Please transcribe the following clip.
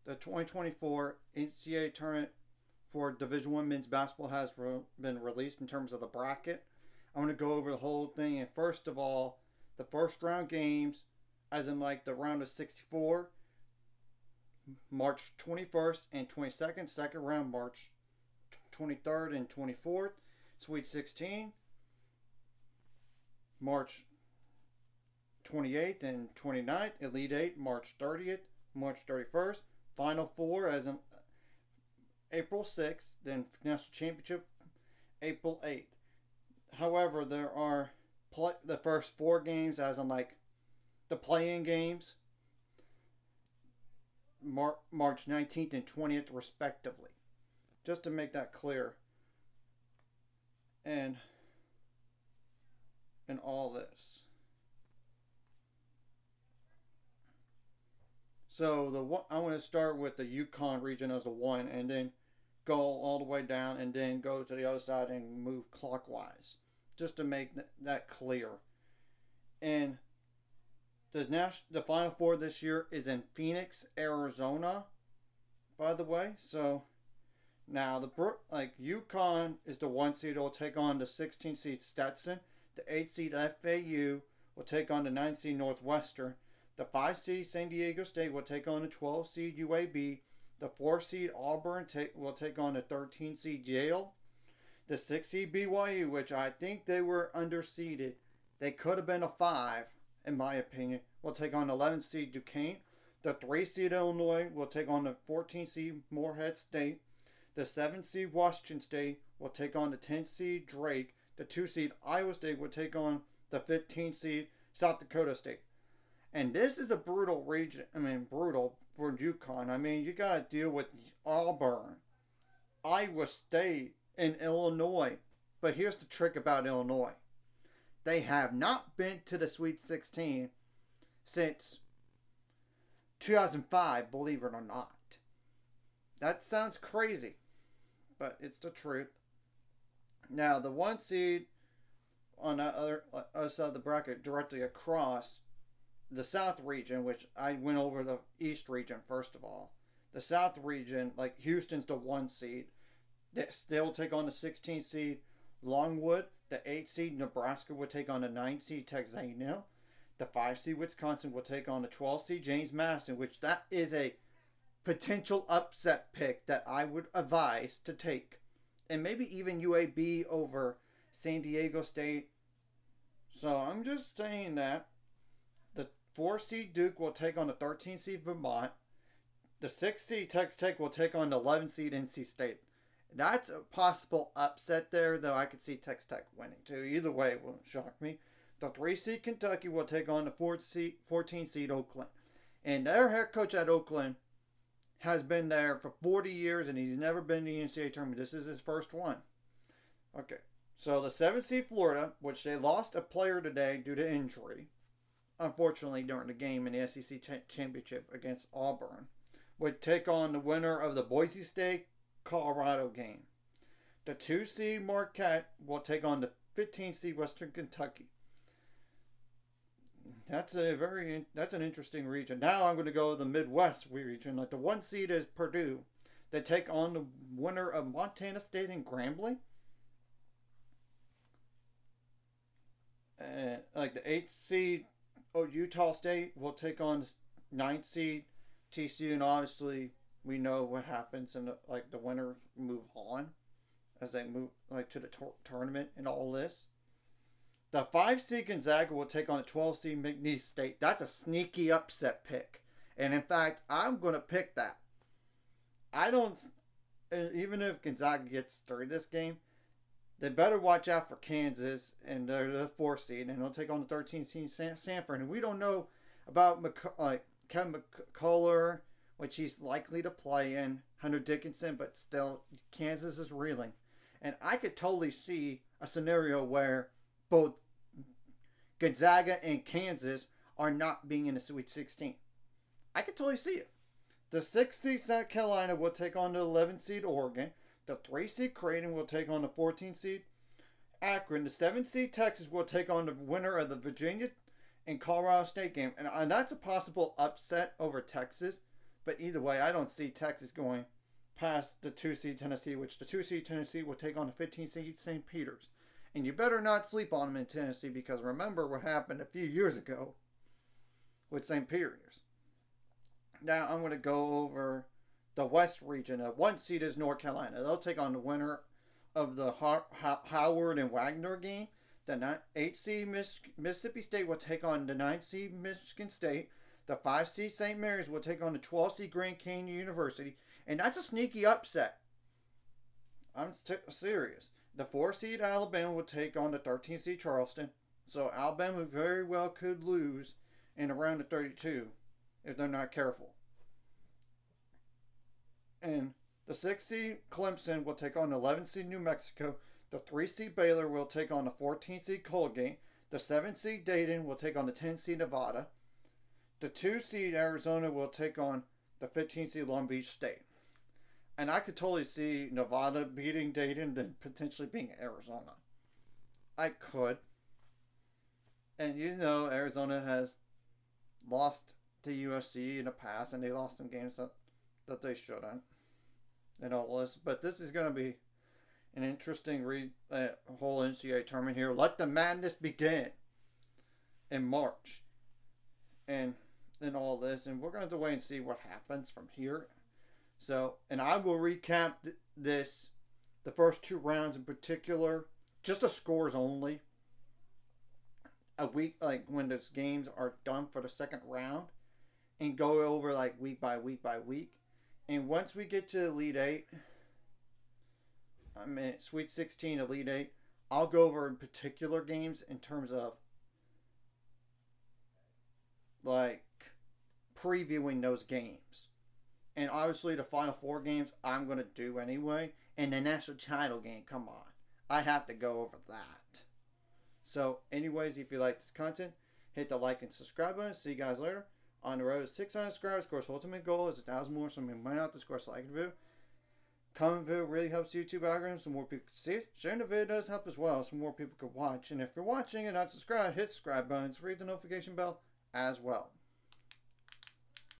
The 2024 NCAA tournament for Division One men's basketball has been released in terms of the bracket. I'm going to go over the whole thing. And first of all, the first round games, as in like the round of 64, March 21st and 22nd. Second round, March 23rd and 24th. Sweet 16, March 28th and 29th. Elite 8, March 30th, March 31st. Final Four, as in April 6th. Then National Championship, April 8th. However, there are the first four games, as in like the play-in games, March 19th and 20th, respectively. Just to make that clear. And all this. So I want to start with the Yukon region as the one, and then go all the way down, and then go to the other side and move clockwise, just to make that clear. And the Final Four this year is in Phoenix, Arizona, by the way. So now Yukon is the 1 seed. It will take on the 16 seed Stetson. The 8 seed FAU will take on the 9 seed Northwestern. The 5 seed San Diego State will take on the 12 seed UAB. The 4 seed Auburn will take on the 13 seed Yale. The 6 seed BYU, which I think they were underseeded. They could have been a 5, in my opinion, will take on the 11 seed Duquesne. The 3 seed Illinois will take on the 14 seed Morehead State. The 7 seed Washington State will take on the 10 seed Drake. The 2 seed Iowa State will take on the 15 seed South Dakota State. And this is a brutal region. Brutal for UConn. You got to deal with Auburn, Iowa State, and Illinois. But here's the trick about Illinois. They have not been to the Sweet 16 since 2005, believe it or not. That sounds crazy, but it's the truth. Now, the 1 seed on the other side of the bracket, directly across the South region, which I went over the East region first of all. The South region, like Houston's the 1 seed. They'll take on the 16 seed Longwood. The 8 seed Nebraska will take on the 9 seed Texas A&M. The 5 seed Wisconsin will take on the 12 seed James Madison, which that is a potential upset pick that I would advise to take. And maybe even UAB over San Diego State. So I'm just saying that. The 4 seed Duke will take on the 13 seed Vermont. The 6 seed Texas Tech will take on the 11 seed NC State. That's a possible upset there, though I could see Texas Tech winning too. Either way, it won't shock me. The 3 seed Kentucky will take on the 14 seed Oakland. And their head coach at Oakland has been there for 40 years, and he's never been to the NCAA tournament. This is his first one. Okay, so the 7 seed Florida, which they lost a player today due to injury, unfortunately during the game in the SEC championship against Auburn, would take on the winner of the Boise State Colorado game. The 2 seed Marquette will take on the 15 seed Western Kentucky. That's an interesting region. Now I'm going to go to the Midwest region. Like the 1 seed is Purdue. They take on the winner of Montana State and Grambling. Like the 8th seed Utah State will take on the 9th seed TCU, and obviously we know what happens, and the winners move on as they move to the tournament and all this. The 5 seed Gonzaga will take on the 12 seed McNeese State. That's a sneaky upset pick, and in fact, I'm going to pick that. Even if Gonzaga gets through this game, they better watch out for Kansas, and they're the 4 seed, and they'll take on the 13 seed Sanford. And we don't know about Kevin McCullough, which he's likely to play in, Hunter Dickinson, but still, Kansas is reeling. And I could totally see a scenario where both Gonzaga and Kansas are not being in the Sweet 16. I could totally see it. The 6 seed South Carolina will take on the 11 seed Oregon. The 3 seed Creighton will take on the 14 seed Akron. The 7 seed Texas will take on the winner of the Virginia and Colorado State game. And that's a possible upset over Texas. But either way, I don't see Texas going past the 2 seed Tennessee, which the 2 seed Tennessee will take on the 15 seed St. Peter's. And you better not sleep on them in Tennessee, because remember what happened a few years ago with St. Peter's. Now I'm going to go over the West region. The 1 seed is North Carolina. They'll take on the winner of the Howard and Wagner game. The 8 seed Mississippi State will take on the 9 seed Michigan State. The 5 seed St. Mary's will take on the 12 seed Grand Canyon University. And that's a sneaky upset. I'm serious. The 4 seed Alabama will take on the 13 seed Charleston. So Alabama very well could lose in around the 32 if they're not careful. And the 6 seed Clemson will take on the 11 seed New Mexico. The 3 seed Baylor will take on the 14 seed Colgate. The 7 seed Dayton will take on the 10 seed Nevada. The 2 seed Arizona will take on the 15 seed Long Beach State. And I could totally see Nevada beating Dayton and potentially being Arizona. I could. And you know Arizona has lost to USC in the past, and they lost some games that they shouldn't. And all this. But this is going to be an interesting whole NCAA tournament here. Let the madness begin in March. And all this. And we're going to have to wait and see what happens from here. So, and I will recap this, the first 2 rounds in particular, just the scores only, a week, like when those games are done for the second round, and go over like week by week by week. And once we get to Elite 8, I mean Sweet 16, Elite 8, I'll go over in particular games in terms of like previewing those games. And obviously the Final 4 games I'm going to do anyway. And the national title game, come on. I have to go over that. So anyways, if you like this content, hit the like and subscribe button. See you guys later. On the road to 600 subscribers. Of course, ultimate goal is 1,000 more. So we might not discourse like the video. Comment video really helps YouTube algorithm so more people can see it. Sharing the video does help as well so more people can watch. And if you're watching and not subscribed, hit the subscribe button. Read the notification bell as well.